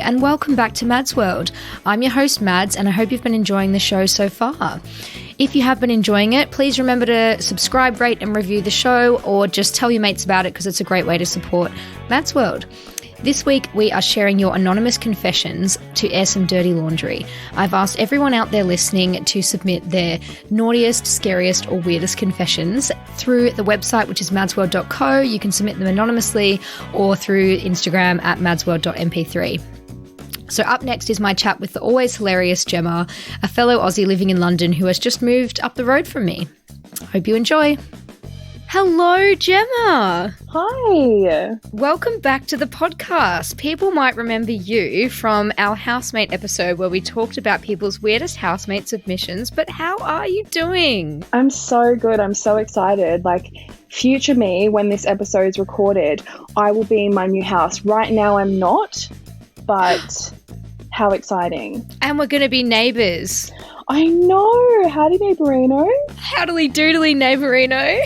and welcome back to Mads World. I'm your host, Mads, and I hope you've been enjoying the show so far. If you have been enjoying it, please remember to subscribe, rate, and review the show, or just tell your mates about it because it's a great way to support Mads World. This week, we are sharing your anonymous confessions to air some dirty laundry. I've asked everyone out there listening to submit their naughtiest, scariest, or weirdest confessions through the website, which is madsworld.co. You can submit them anonymously or through Instagram at madsworld.mp3. So up next is my chat with the always hilarious Gemma, a fellow Aussie living in London who has just moved up the road from me. Hope you enjoy. Hello, Gemma. Hi. Welcome back to the podcast. People might remember you from our housemate episode where we talked about people's weirdest housemate submissions, but how are you doing? I'm so good. I'm so excited. Like, future me, when this episode is recorded, I will be in my new house. Right now I'm not, but how exciting. And we're going to be neighbours. I know. Howdy, neighbourino. Howdily doodly, neighbourino.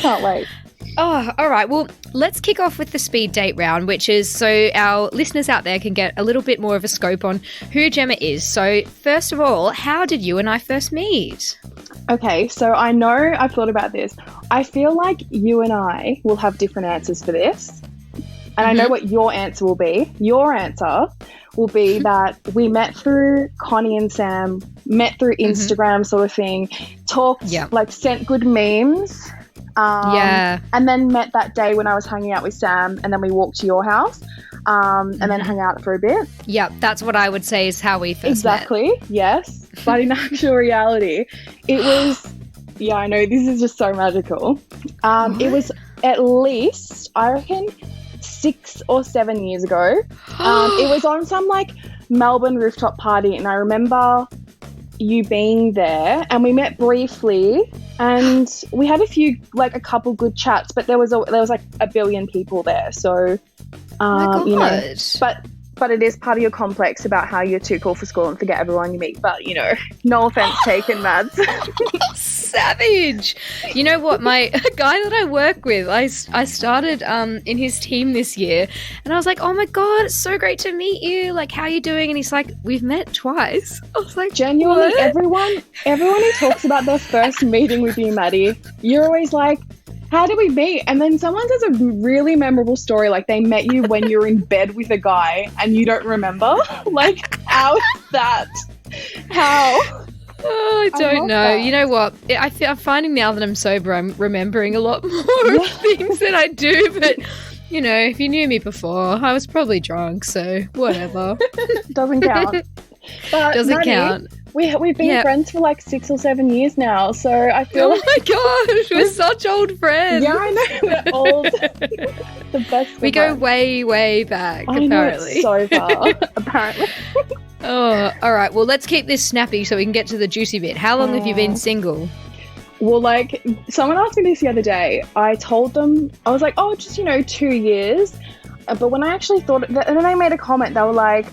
Can't wait. Oh, all right. Well, let's kick off with the speed date round, which is so our listeners out there can get a little bit more of a scope on who Gemma is. So first of all, how did you and I first meet? Okay, so I know I've thought about this. I feel like you and I will have different answers for this. And I know what your answer will be. Your answer will be that we met through Connie and Sam, met through Instagram sort of thing, talked, like sent good memes. And then met that day when I was hanging out with Sam, and then we walked to your house and then hung out for a bit. Yep, that's what I would say is how we first met. Exactly, yes. But in actual reality, it was, I know, this is just so magical. It was at least, I reckon, 6 or 7 years ago. It was on some like Melbourne rooftop party, and I remember you being there, and we met briefly, and we had a couple good chats, but there was like a billion people there, so you know, but it is part of your complex about how you're too cool for school and forget everyone you meet. But, you know, no offense taken, Mads. Savage. You know what? A guy that I work with, I started in his team this year, and I was like, oh my God, it's so great to meet you. Like, how are you doing? And he's like, we've met twice. I was like, genuinely, what? everyone who talks about their first meeting with you, Maddie, you're always like, how did we meet? And then someone says a really memorable story, like they met you when you were in bed with a guy and you don't remember. Like, how is that? How? Oh, I don't know. That. You know what? I'm finding now that I'm sober, I'm remembering a lot more of things than I do. But, you know, if you knew me before, I was probably drunk, so whatever. Doesn't count. But doesn't count. We've been friends for like 6 or 7 years now, so I feel my gosh, we're such old friends. Yeah, I know, we're old. The best. We go way, way back, apparently. Know, so far, apparently. Oh, all right. Well, let's keep this snappy so we can get to the juicy bit. How long have you been single? Well, like, someone asked me this the other day. I told them, I was like, oh, just, 2 years. But when I actually thought, and then they made a comment, they were like,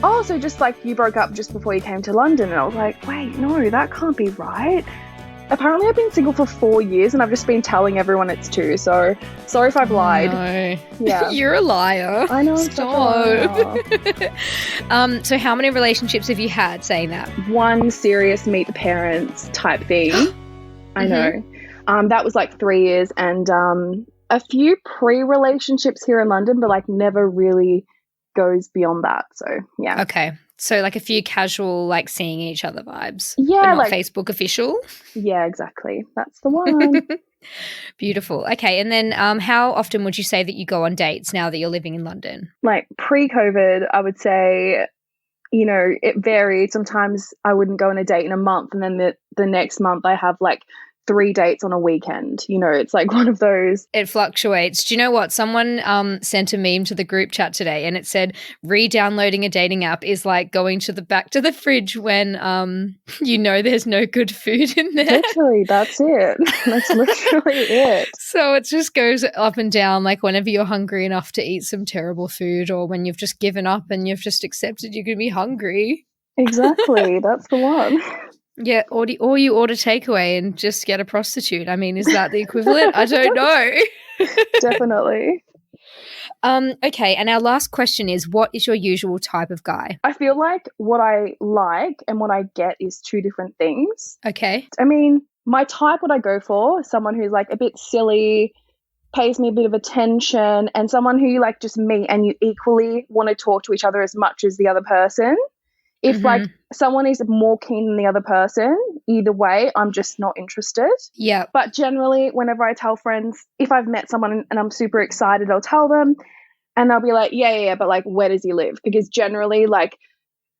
oh, so just like you broke up just before you came to London. And I was like, wait, no, that can't be right. Apparently I've been single for 4 years and I've just been telling everyone it's 2. So sorry if I've lied. No. Yeah. You're a liar. I know. Stop. So how many relationships have you had saying that? One serious meet the parents type thing. I know. That was like 3 years, and a few pre-relationships here in London, but like never really goes beyond that. So yeah. Okay. So like a few casual, like seeing each other vibes. Yeah. But not like Facebook official. Yeah, exactly. That's the one. Beautiful. Okay. And then how often would you say that you go on dates now that you're living in London? Like pre-COVID, I would say, it varied. Sometimes I wouldn't go on a date in a month, and then the next month I have like 3 dates on a weekend. It's like one of those. It fluctuates. Do you know what? Someone sent a meme to the group chat today, and it said re-downloading a dating app is like going to the back to the fridge when there's no good food in there. Literally, that's it. That's literally it. So it just goes up and down, like whenever you're hungry enough to eat some terrible food, or when you've just given up and you've just accepted you're going to be hungry. Exactly. That's the one. Yeah, or you order takeaway and just get a prostitute. I mean, is that the equivalent? I don't know. Definitely. Okay, and our last question is, what is your usual type of guy? I feel like what I like and what I get is two different things. Okay. I mean, my type, what I go for, is someone who's like a bit silly, pays me a bit of attention, and someone who you like just meet and you equally want to talk to each other as much as the other person. If like someone is more keen than the other person, either way, I'm just not interested. Yeah. But generally, whenever I tell friends, if I've met someone and I'm super excited, I'll tell them and they'll be like, yeah, but like, where does he live? Because generally, like,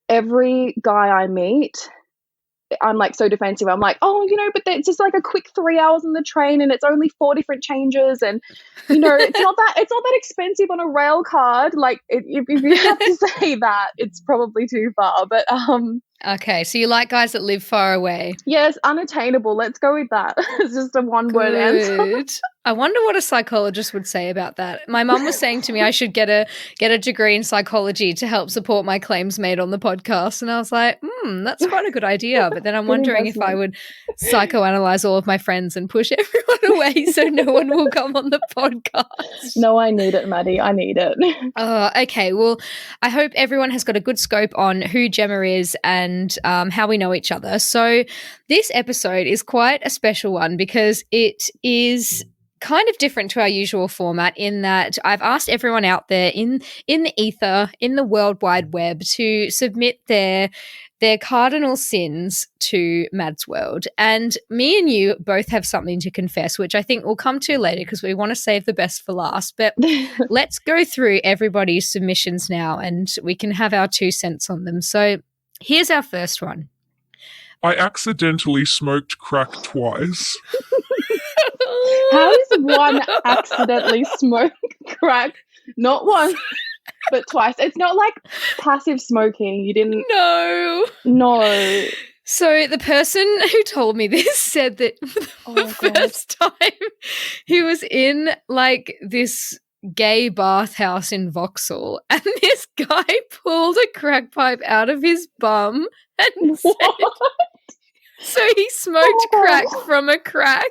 every guy I meet, I'm like so defensive. I'm like, oh, but it's just like a quick 3 hours on the train and it's only 4 different changes. And, it's not that expensive on a rail card. Like if you have to say that, it's probably too far. But, okay. So you like guys that live far away? yes, unattainable. Let's go with that. It's just a one-word answer. I wonder what a psychologist would say about that. My mum was saying to me I should get a degree in psychology to help support my claims made on the podcast. And I was like, that's quite a good idea. But then I'm wondering if I would psychoanalyze all of my friends and push everyone away so no one will come on the podcast. No, I need it, Maddie. I need it. Okay. Well, I hope everyone has got a good scope on who Gemma is and how we know each other. So this episode is quite a special one because it is kind of different to our usual format in that I've asked everyone out there in the ether, in the World Wide Web, to submit their cardinal sins to Mad's World. And me and you both have something to confess, which I think we'll come to later because we want to save the best for last. But let's go through everybody's submissions now and we can have our 2 cents on them. So here's our first one. I accidentally smoked crack twice. How does one accidentally smoke crack? Not once, but twice. It's not like passive smoking. You didn't. No. So the person who told me this said that the first time he was in like this gay bathhouse in Vauxhall and this guy pulled a crack pipe out of his bum and said, so he smoked crack from a crack.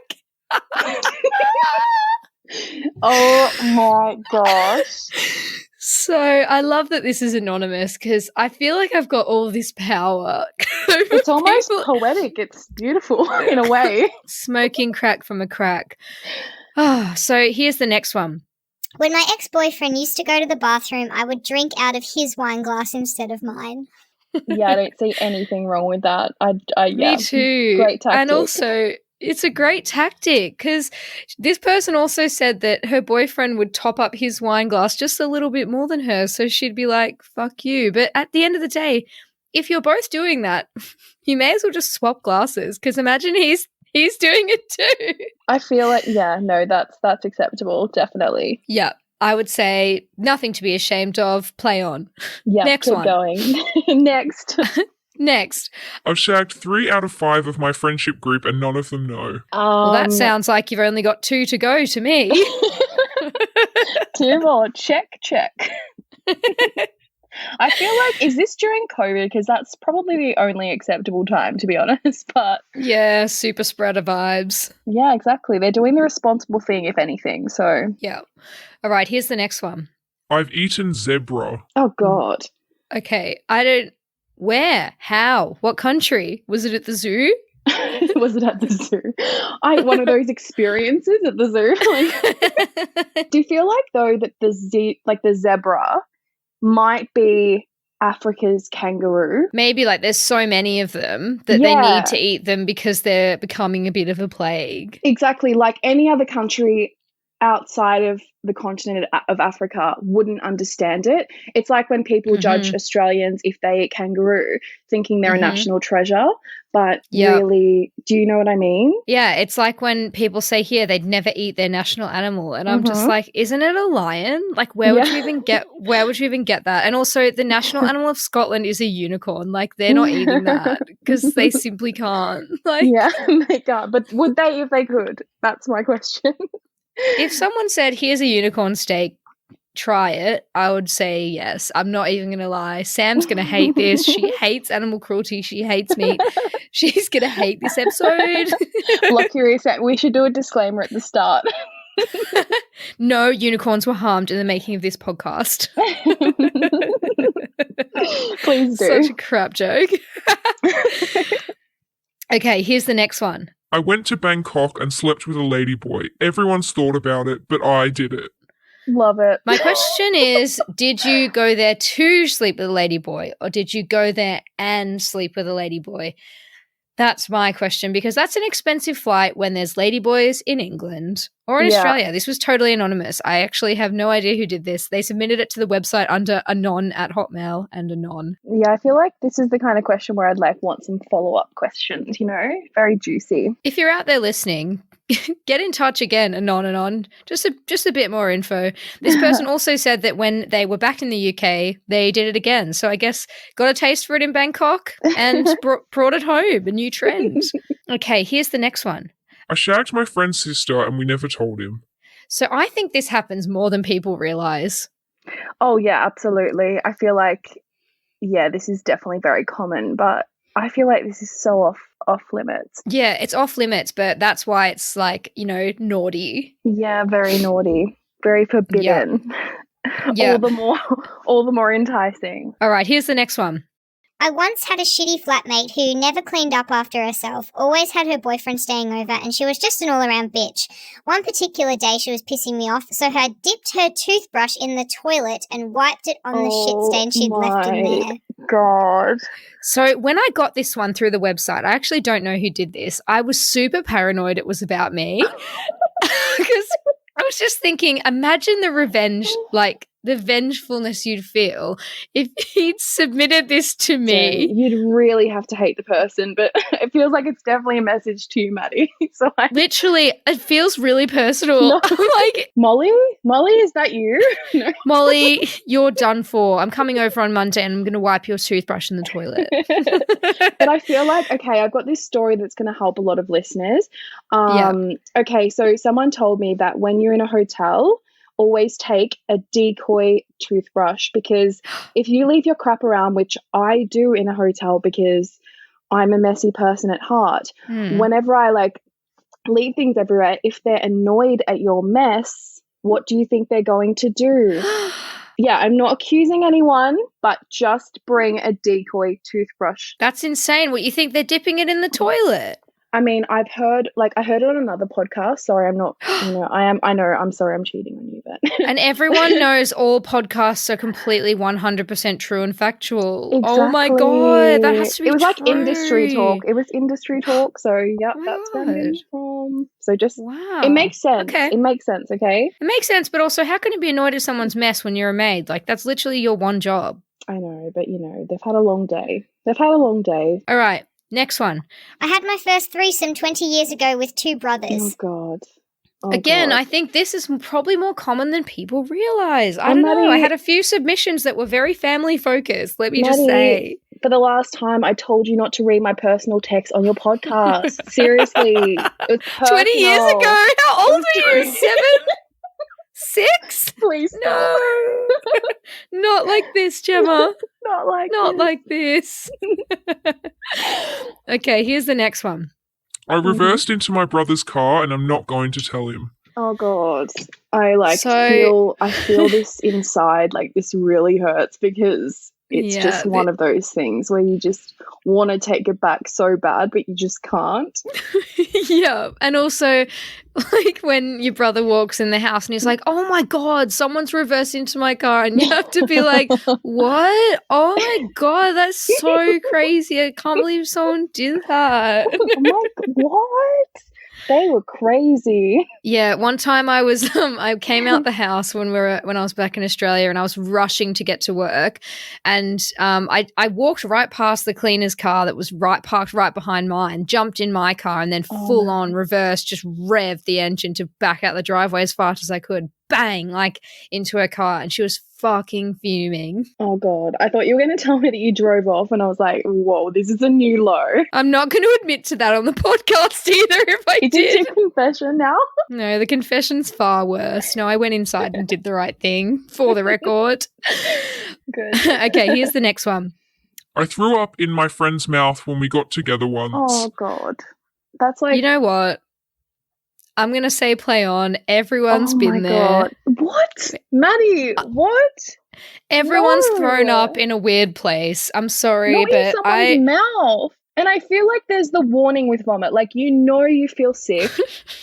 Oh my gosh. So I love that this is anonymous because I feel like I've got all this power. It's almost poetic. It's beautiful in a way. Smoking crack from a crack. Oh, so here's the next one. When my ex-boyfriend used to go to the bathroom, I would drink out of his wine glass instead of mine. Yeah, I don't see anything wrong with that. Me too. Great tactic. And also, it's a great tactic because this person also said that her boyfriend would top up his wine glass just a little bit more than her. So she'd be like, fuck you. But at the end of the day, if you're both doing that, you may as well just swap glasses because imagine he's doing it too. I feel like, that's acceptable. Definitely. Yeah. I would say nothing to be ashamed of. Play on. Yeah, next keep one. Going. Next. Next. I've shagged 3 out of 5 of my friendship group and none of them know. Well, that sounds like you've only got 2 to go to me. 2 more. Check. I feel like, is this during COVID? Because that's probably the only acceptable time, to be honest. But yeah, super spreader vibes. Yeah, exactly. They're doing the responsible thing, if anything. So yeah. All right, here's the next one. I've eaten zebra. Oh, God. Okay, where? How? What country? Was it at the zoo? Was it at the zoo? One of those experiences at the zoo. Do you feel like, though, that the zebra might be Africa's kangaroo? Maybe like there's so many of them that they need to eat them because they're becoming a bit of a plague. Exactly. Like any other country outside of the continent of Africa wouldn't understand it. It's like when people judge Australians if they eat kangaroo, thinking they're a national treasure. But really, do you know what I mean? Yeah, it's like when people say here they'd never eat their national animal, and I'm just like, isn't it a lion? Like, where would you even get that? And also, the national animal of Scotland is a unicorn. Like, they're not eating that because they simply can't. Like, yeah, they can't. But would they if they could? That's my question. If someone said, "Here's a unicorn steak, try it," I would say yes. I'm not even going to lie. Sam's going to hate this. She hates animal cruelty. She hates meat. She's going to hate this episode. Lucky, we should do a disclaimer at the start. No unicorns were harmed in the making of this podcast. Please do. Such a crap joke. Okay, here's the next one. I went to Bangkok and slept with a ladyboy. Everyone's thought about it, but I did it. Love it. My question is, did you go there to sleep with a ladyboy, or did you go there and sleep with a ladyboy? That's my question, because that's an expensive flight when there's ladyboys in England or in Australia. This was totally anonymous. I actually have no idea who did this. They submitted it to the website under anon at Hotmail and anon. Yeah, I feel like this is the kind of question where I'd like want some follow-up questions, very juicy. If you're out there listening, get in touch again, anon. Just a bit more info. This person also said that when they were back in the UK, they did it again. So I guess got a taste for it in Bangkok and brought it home, a new trend. Okay, here's the next one. I shagged my friend's sister and we never told him. So I think this happens more than people realise. Oh, yeah, absolutely. I feel like, this is definitely very common, but I feel like this is so off limits. Yeah, it's off limits, but that's why it's like, naughty. Yeah, very naughty. Very forbidden. Yeah. All the more enticing. All right, here's the next one. I once had a shitty flatmate who never cleaned up after herself, always had her boyfriend staying over, and she was just an all-around bitch. One particular day she was pissing me off, so I dipped her toothbrush in the toilet and wiped it on the shit stain she'd left in there. God. So when I got this one through the website, I actually don't know who did this. I was super paranoid it was about me because I was just thinking, imagine the revenge, like the vengefulness you'd feel if he'd submitted this to me. Yeah, you'd really have to hate the person, but it feels like it's definitely a message to you, Maddie. So Literally, it feels really personal. No. Like, Molly, is that you? No. Molly, you're done for. I'm coming over on Monday and I'm going to wipe your toothbrush in the toilet. But I feel like, okay, I've got this story that's going to help a lot of listeners. Okay, so someone told me that when you're in a hotel, always take a decoy toothbrush, because if you leave your crap around, which I do in a hotel because I'm a messy person at heart, whenever I leave things everywhere, if they're annoyed at your mess, what do you think they're going to do? Yeah, I'm not accusing anyone, but just bring a decoy toothbrush. That's insane. What, you think they're dipping it in the toilet? I mean, I heard it on another podcast. Sorry, I'm not, I'm sorry, I'm cheating on you, but. And everyone knows all podcasts are completely 100% true and factual. Exactly. Oh my God, that has to be It was true. like industry talk. It was industry talk. So, yep, that's where I'm from. So just, it makes sense. Okay. It makes sense, okay? It makes sense, but also how can you be annoyed at someone's mess when you're a maid? Like, that's literally your one job. I know, but they've had a long day. All right. Next one. I had my first threesome 20 years ago with two brothers. Oh, God. Again, God. I think this is probably more common than people realise. I don't know. I had a few submissions that were very family focused, let me just say. For the last time, I told you not to read my personal text on your podcast. Seriously. It was personal. 20 years ago? How old are you? 7? 6? Please stop. No. Not like this, Gemma. Not like this. Okay, here's the next one. I reversed into my brother's car and I'm not going to tell him. Oh, God. I feel this inside. Like, this really hurts because it's just one of those things where you just want to take it back so bad, but you just can't. Yeah. And also, like, when your brother walks in the house and he's like, oh my God, someone's reversed into my car. And you have to be like, what? Oh my God, that's so crazy. I can't believe someone did that. I'm like, what? They were crazy. Yeah, one time I was I came out the house when I was back in Australia and I was rushing to get to work, and I walked right past the cleaner's car that was parked right behind mine, jumped in my car and then full on reverse, just revved the engine to back out the driveway as fast as I could. Bang, like into her car, and she was fucking fuming. Oh God, I thought you were going to tell me that you drove off, and I was like, whoa, this is a new low. I'm not going to admit to that on the podcast either if I did. Is it your confession now? No, the confession's far worse. No, I went inside and did the right thing, for the record. Good. Okay, here's the next one. I threw up in my friend's mouth when we got together once. Oh God. That's like... You know what? I'm going to say play on. Everyone's been there. God. What? Maddie, what? Everyone's No. thrown up in a weird place. I'm sorry, Not in but someone's mouth. And I feel like there's the warning with vomit. Like, you feel sick.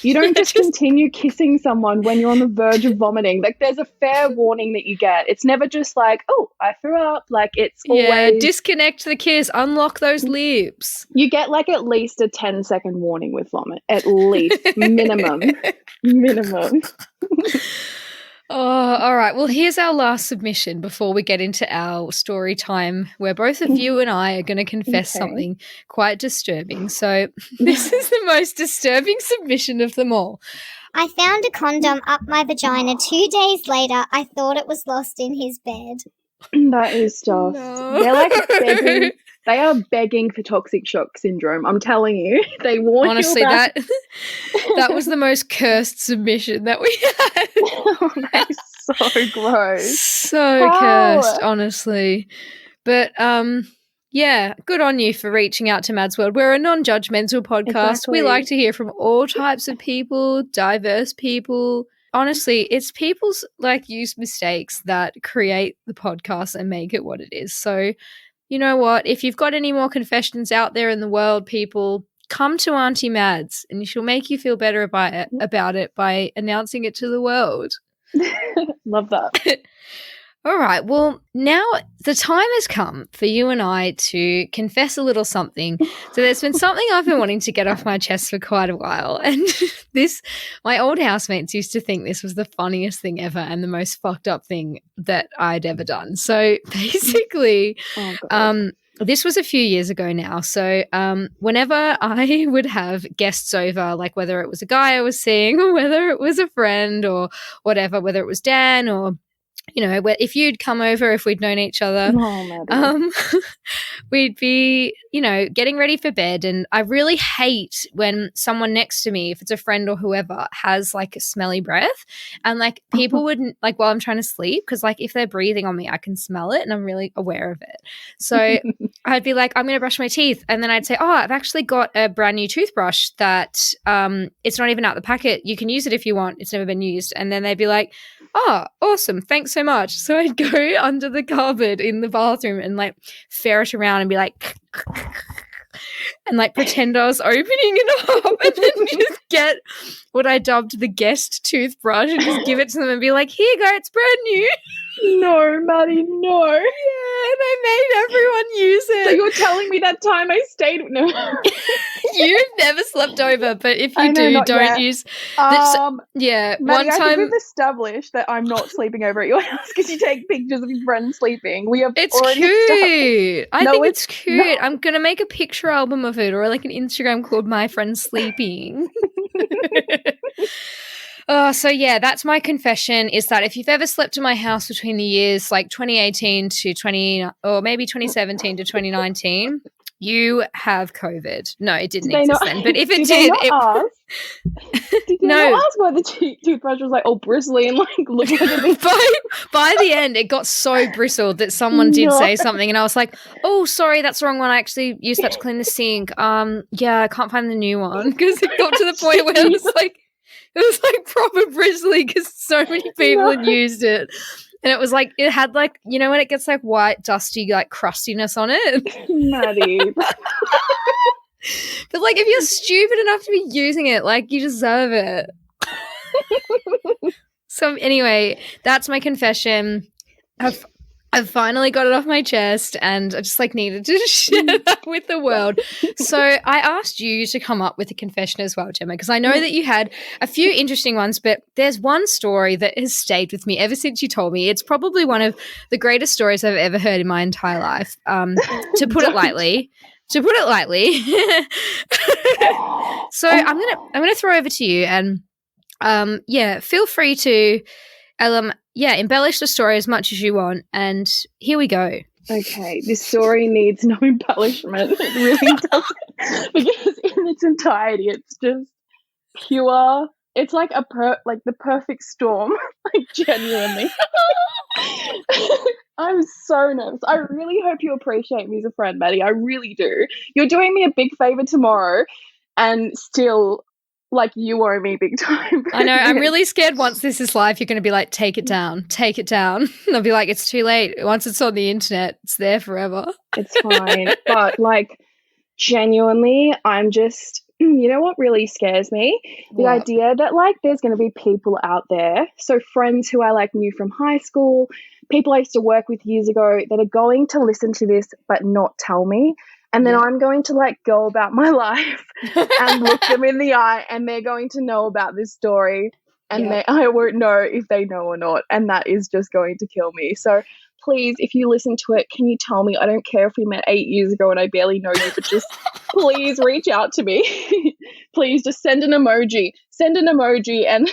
You don't just continue kissing someone when you're on the verge of vomiting. Like, there's a fair warning that you get. It's never just like, oh, I threw up. Like, it's always... disconnect the kiss. Unlock those lips. You get, like, at least a 10-second warning with vomit. At least. Minimum. Minimum. Oh, all right. Well, here's our last submission before we get into our story time where both of you and I are going to confess something quite disturbing. So this is the most disturbing submission of them all. I found a condom up my vagina 2 days later. I thought it was lost in his bed. That is just... No. They're like begging... They are begging for toxic shock syndrome. I'm telling you. They warn Honestly, you about... that was the most cursed submission that we had. Oh, that's so gross. So cursed, honestly. But yeah, good on you for reaching out to Mad's World. We're a non-judgmental podcast. Exactly. We like to hear from all types of people, diverse people. Honestly, it's people's used mistakes that create the podcast and make it what it is. So, you know what? If you've got any more confessions out there in the world, people, come to Auntie Mads and she'll make you feel better about it by announcing it to the world. Love that. All right. Well, now the time has come for you and I to confess a little something. So there's been something I've been wanting to get off my chest for quite a while. And my old housemates used to think this was the funniest thing ever and the most fucked up thing that I'd ever done. So basically, this was a few years ago now. So whenever I would have guests over, like whether it was a guy I was seeing or whether it was a friend or whatever, whether it was Dan or if you'd come over, if we'd known each other, we'd be, getting ready for bed. And I really hate when someone next to me, if it's a friend or whoever, has like a smelly breath. And like people wouldn't, like while I'm trying to sleep, because like if they're breathing on me, I can smell it and I'm really aware of it. So I'd be like, I'm going to brush my teeth. And then I'd say, I've actually got a brand new toothbrush that it's not even out the packet. You can use it if you want. It's never been used. And then they'd be like, oh, awesome. Thanks so much. So I'd go under the cupboard in the bathroom and like ferret around and be like, and like pretend I was opening it up and then just get what I dubbed the guest toothbrush and just give it to them and be like, here you go, it's brand new. No, Maddie, no. Yeah, and I made everyone use it. So you're telling me that time I stayed... No. You've never slept over, but if you don't use... Maddie, one time... I think we've established that I'm not sleeping over at your house because you take pictures of your friends sleeping. We have It's already cute. I think it's cute. No. I'm going to make a picture album of it or like an Instagram called My Friend Sleeping. So yeah, that's my confession, is that if you've ever slept in my house between the years like 2018 to 2017 to 2019, you have COVID. No, it didn't exist then. But if it did, did you not ask why the toothbrush was like all bristly and like looked like a big... by the end, it got so bristled that someone did say something, and I was like, "Oh, sorry, that's the wrong one. I actually used that to clean the sink. Yeah, I can't find the new one," because it got to the point where it was like proper bristly because so many people had used it. And it was like, it had like, when it gets like white, dusty, like crustiness on it. Maddie. But like, if you're stupid enough to be using it, like, you deserve it. So anyway, that's my confession. I've finally got it off my chest and I just like needed to share that with the world. So I asked you to come up with a confession as well, Gemma, because I know that you had a few interesting ones, but there's one story that has stayed with me ever since you told me. It's probably one of the greatest stories I've ever heard in my entire life, to put it lightly. So I'm gonna throw over to you and feel free to embellish the story as much as you want, and here we go. Okay, this story needs no embellishment. It really doesn't, because in its entirety, it's just pure. It's like the perfect storm, like genuinely. I'm so nervous. I really hope you appreciate me as a friend, Maddie. I really do. You're doing me a big favor tomorrow, and still like you owe me big time. I know. I'm really scared once this is live, you're going to be like, take it down, take it down. And I'll be like, it's too late. Once it's on the internet, it's there forever. It's fine. But like, genuinely, I'm just, you know what really scares me? The What? idea that like there's going to be people out there, so friends who I like knew from high school, people I used to work with years ago, that are going to listen to this but not tell me. And then I'm going to like go about my life and look them in the eye, and they're going to know about this story, and I won't know if they know or not. And that is just going to kill me. So please, if you listen to it, can you tell me? I don't care if we met 8 years ago and I barely know you, but just please reach out to me. Please just send an emoji. Send an emoji and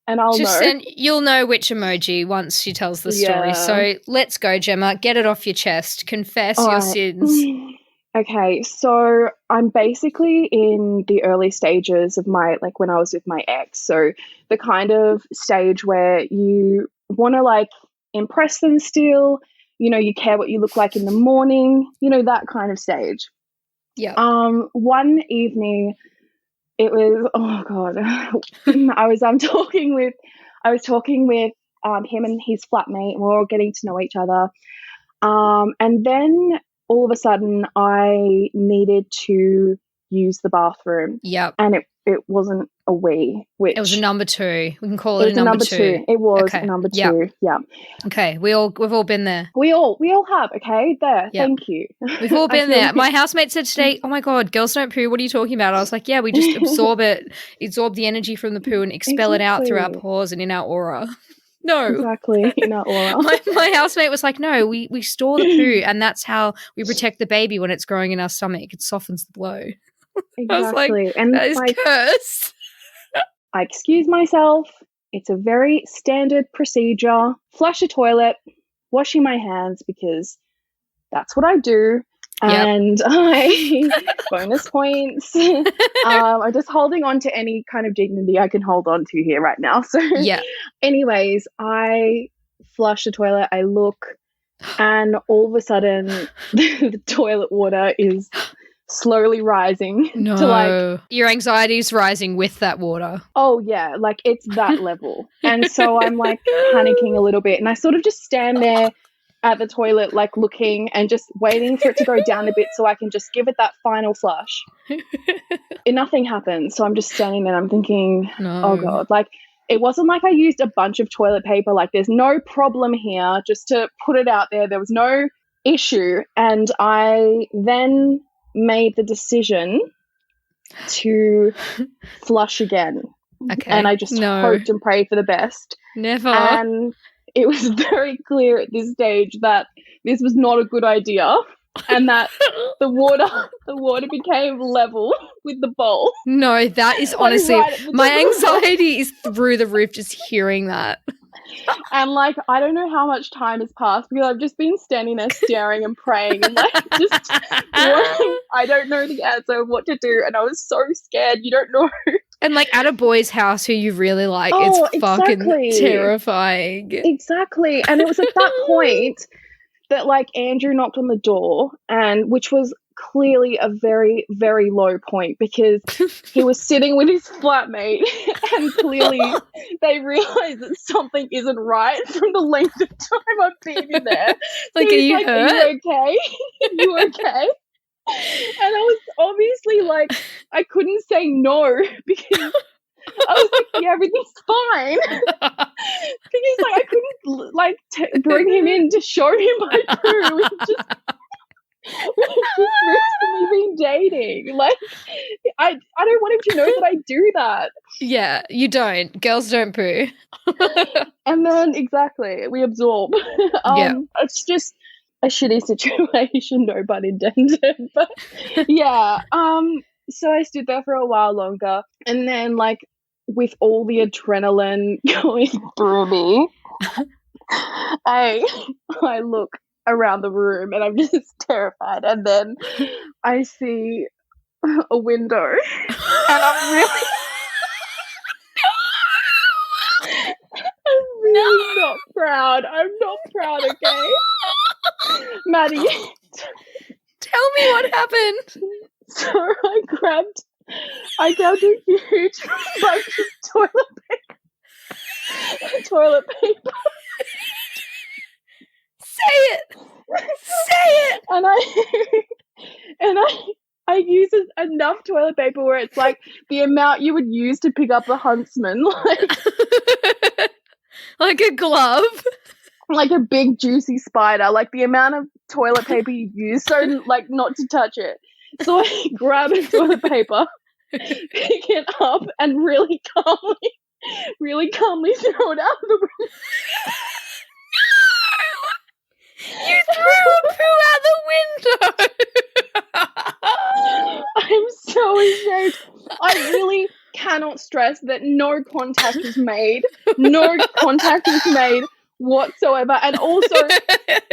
I'll know. You'll know which emoji once she tells the story. So let's go, Gemma. Get it off your chest. Confess your sins. Okay, so I'm basically in the early stages of my, like when I was with my ex. So the kind of stage where you want to like impress them still, you know, you care what you look like in the morning, you know, that kind of stage. Yeah. One evening, it was, oh God, I was talking with him and his flatmate, and we're all getting to know each other. And then all of a sudden I needed to use the bathroom. Yep. And it wasn't a wee, which it was a number 2. We can call it a number two. It was a number 2. Yeah. Okay. We've all been there. We all have, okay? There. Yep. Thank you. We've all been there. My housemate said today, oh my God, girls don't poo. What are you talking about? I was like, yeah, we just absorb the energy from the poo and expel it out through our pores and in our aura. No. Exactly, in our aura. My housemate was like, no, we store the poo, and that's how we protect the baby when it's growing in our stomach. It softens the blow. Exactly. I was like, and that is like, cursed. I excuse myself. It's a very standard procedure. Flush a toilet, washing my hands because that's what I do. And bonus points. I'm just holding on to any kind of dignity I can hold on to here right now. So anyways, I flush the toilet, I look, and all of a sudden the toilet water is slowly rising. No. To like, your anxiety's rising with that water. Oh yeah, like it's that level. And so I'm like panicking a little bit, and I sort of just stand there at the toilet, like looking and just waiting for it to go down a bit so I can just give it that final flush. And nothing happens. So I'm just standing there and I'm thinking, oh God, like it wasn't like I used a bunch of toilet paper. Like there's no problem here, just to put it out there. There was no issue. And I then made the decision to flush again. Okay. And I just hoped and prayed for the best. Never. And it was very clear at this stage that this was not a good idea, and that the water became level with the bowl. No, that is honestly, my anxiety is through the roof just hearing that. And like, I don't know how much time has passed because I've just been standing there staring and praying and like just worrying. I don't know the answer of what to do, and I was so scared. You don't know. And like at a boy's house who you really like, it's fucking terrifying. Exactly. And it was at that point that like Andrew knocked on the door, and which was clearly a very, very low point because he was sitting with his flatmate and clearly they realised that something isn't right from the length of time I've been in there. Like, so are you hurt? Are you okay? Are you okay? And I was obviously like, I couldn't say no because I was like, yeah, everything's fine. Because like I couldn't like bring him in to show him my poo. We've just recently been dating. Like, I don't want him to know that I do that. Yeah, you don't. Girls don't poo. And then exactly, we absorb. It's just a shitty situation, no pun intended. But yeah. So I stood there for a while longer, and then like with all the adrenaline going through me, I look around the room and I'm just terrified, and then I see a window and I'm really not proud. I'm not proud, okay? Maddie, tell me what happened. So I grabbed I grabbed a huge bunch of toilet paper. Say it. Say it. And I use enough toilet paper where it's like the amount you would use to pick up a huntsman, Like a glove. like a big juicy spider, like the amount of toilet paper you use, so like not to touch it. So I grab a toilet paper, pick it up, and really calmly throw it out of the window. You threw a poo out the window. I'm so ashamed. I really cannot stress that no contact was made. No contact was made whatsoever. And also,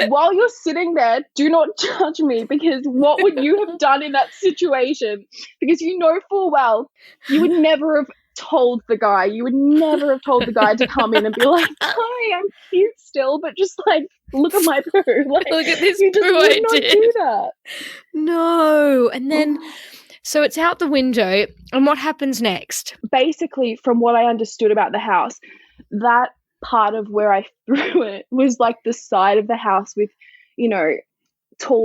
while you're sitting there, do not judge me, because what would you have done in that situation? Because you know full well you would never have told the guy. You would never have told the guy to come in and be like, "Hi, I'm cute still, but just like look at my poo." Like, Look at this you just poo would I not did. do that. No. And then, so it's out the window. And what happens next? Basically, from what I understood about the house, that part of where I threw it was like the side of the house with, you know,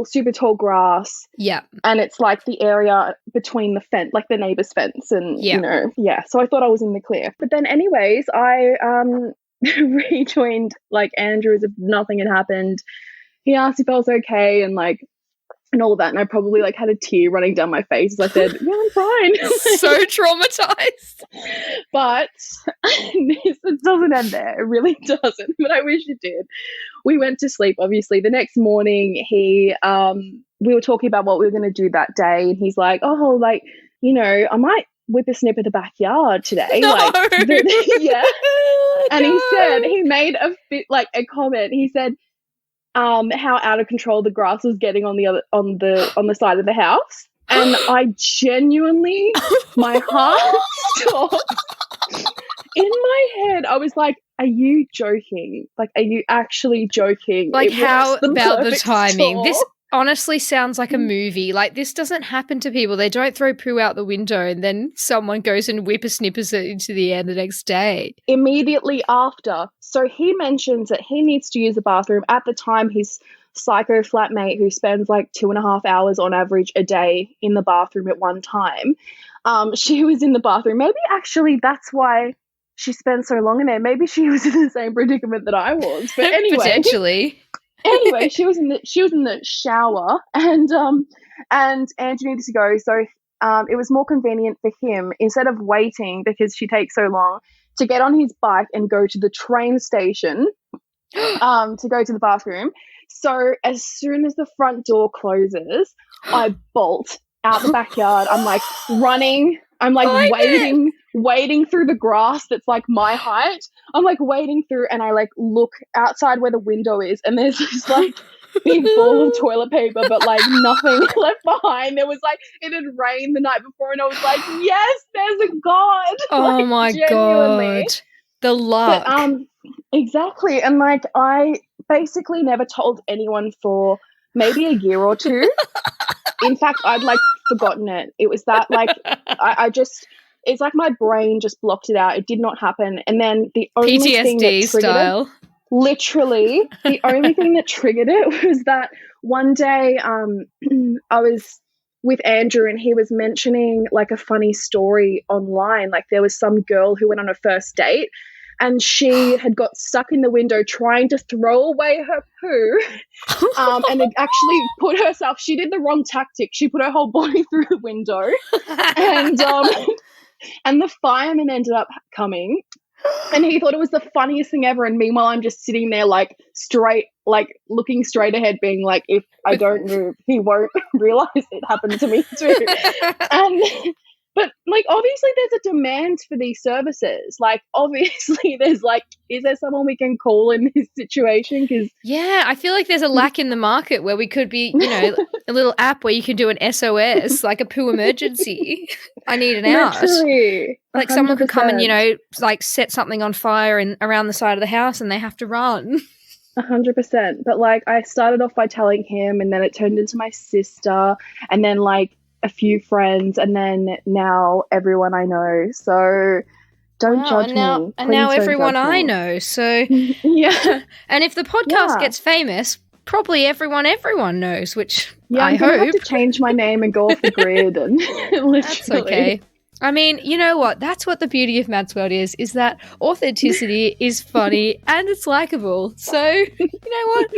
super tall grass. Yeah. And it's like the area between the fence, like the neighbor's fence, and Yeah. you know, yeah. So I thought I was in the clear. But then, anyways, I rejoined like Andrew as if nothing had happened. He asked if I was okay and all that, and I probably like had a tear running down my face as I said, "Yeah, I'm fine." So traumatized. But it doesn't end there. It really doesn't. But I wish it did. We went to sleep, obviously. The next morning, we were talking about what we were going to do that day, and he's like, "Oh, like, you know, I might whip a snip of the backyard today." No. Yeah. And he made a comment. He said, how out of control the grass was getting on the side of the house. And I genuinely, my heart stopped. In my head, I was like, "Are you joking? Like, are you actually joking?" Like, how about the perfect timing? storm. This honestly sounds like a movie. Like, this doesn't happen to people. They don't throw poo out the window and then someone goes and whippersnippers it into the air the next day. Immediately after. So he mentions that he needs to use the bathroom. At the time, his psycho flatmate, who spends like 2.5 hours on average a day in the bathroom at one time, she was in the bathroom. Maybe actually that's why she spent so long in there. Maybe she was in the same predicament that I was. But anyway, Potentially. anyway, she was in the shower, and Andrew needed to go. So it was more convenient for him, instead of waiting because she takes so long, to get on his bike and go to the train station to go to the bathroom. So as soon as the front door closes, I bolt out the backyard. I'm like running. I'm like wading through the grass that's like my height. I'm like wading through, and I like look outside where the window is, and there's this like big ball of toilet paper, but like nothing left behind. There was like, it had rained the night before, and I was like, "Yes, there's a God." Oh like, my genuinely. God. The luck. But, exactly. And like, I basically never told anyone for maybe a year or two. In fact, I'd like forgotten it. It was that like, I just, it's like my brain just blocked it out. It did not happen. And then the only thing that PTSD triggered style. it, literally, the only thing that triggered it was that one day I was with Andrew, and he was mentioning like a funny story online. Like, there was some girl who went on a first date, and she had got stuck in the window trying to throw away her poo, and had actually put herself, she did the wrong tactic. She put her whole body through the window, and the fireman ended up coming, and he thought it was the funniest thing ever. And meanwhile, I'm just sitting there like straight, like looking straight ahead, being like, if I don't move, he won't realize it happened to me too. But like, obviously there's a demand for these services. Like, obviously there's like, is there someone we can call in this situation? Because Yeah, I feel like there's a lack in the market where we could be, you know, a little app where you can do an SOS, like a poo emergency. I need an out. literally, Like, someone could come and, 100%. you know, like set something on fire around the side of the house, and they have to run. 100%. But like, I started off by telling him, and then it turned into my sister, and then like a few friends, and then now everyone I know. So don't judge me. And Please now don't everyone judge I me. know. So Yeah. and if the podcast Yeah. gets famous, probably everyone knows, which Yeah, I I'm going to have hope. to change my name and go off the grid. And literally. That's okay. I mean, you know what? That's what the beauty of Mads World is that authenticity is funny and it's likable. So, you know what?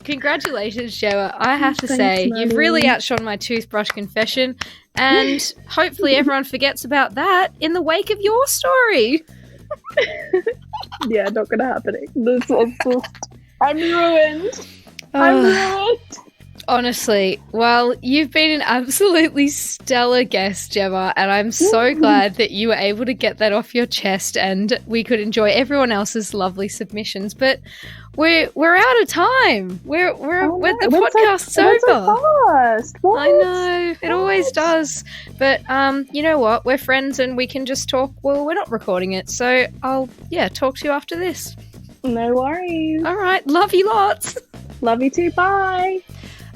Congratulations, Gemma. I have to say, you've really outshone my toothbrush confession, and hopefully everyone forgets about that in the wake of your story. Yeah, not going to happen. I'm ruined. I'm ruined. Honestly, well, you've been an absolutely stellar guest, Gemma, and I'm so glad that you were able to get that off your chest and we could enjoy everyone else's lovely submissions. But we're out of time. The podcast's over. So fast. What? I know, it always does. But you know what? We're friends and we can just talk. Well, we're not recording it, so I'll talk to you after this. No worries. All right, love you lots. Love you too. Bye.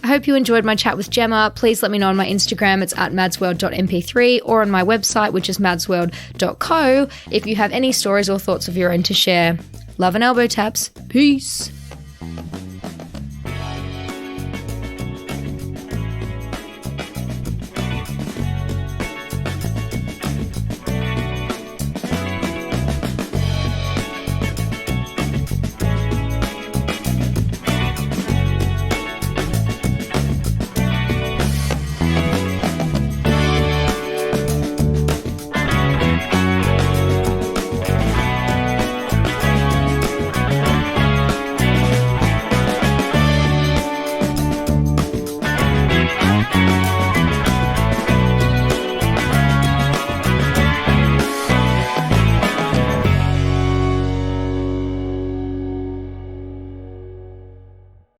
I hope you enjoyed my chat with Gemma. Please let me know on my Instagram. It's at madsworld.mp3 or on my website, which is madsworld.co, if you have any stories or thoughts of your own to share. Love and elbow taps. Peace.